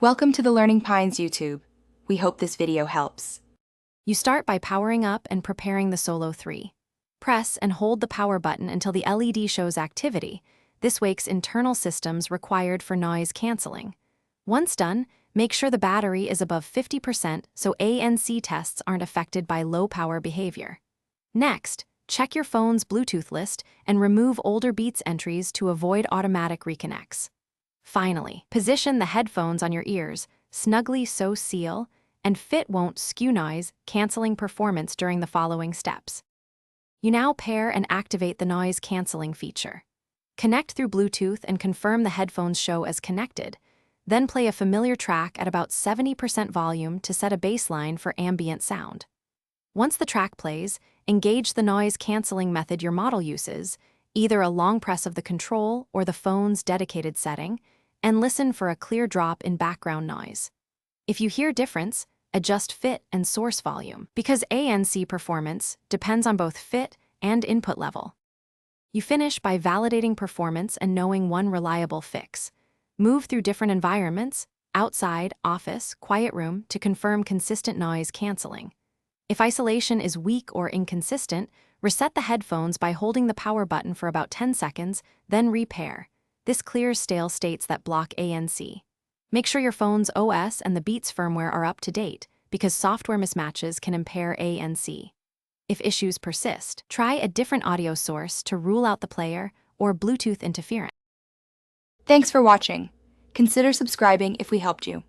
Welcome to the Learning Pines YouTube. We hope this video helps. You start by powering up and preparing the Solo 3. Press and hold the power button until the LED shows activity. This wakes internal systems required for noise cancelling. Once done, make sure the battery is above 50% so ANC tests aren't affected by low power behavior. Next, check your phone's Bluetooth list and remove older Beats entries to avoid automatic reconnects. Finally, position the headphones on your ears, snugly so seal, and fit won't skew noise, canceling performance during the following steps. You now pair and activate the noise cancelling feature. Connect through Bluetooth and confirm the headphones show as connected. Then play a familiar track at about 70% volume to set a baseline for ambient sound. Once the track plays, engage the noise cancelling method your model uses, either a long press of the control or the phone's dedicated setting, and listen for a clear drop in background noise. If you hear difference, adjust fit and source volume, because ANC performance depends on both fit and input level. You finish by validating performance and knowing one reliable fix. Move through different environments, outside, office, quiet room, to confirm consistent noise cancelling. If isolation is weak or inconsistent, reset the headphones by holding the power button for about 10 seconds, then repair. This clears stale states that block ANC. Make sure your phone's OS and the Beats firmware are up to date, because software mismatches can impair ANC. If issues persist, try a different audio source to rule out the player or Bluetooth interference. Thanks for watching. Consider subscribing if we helped you.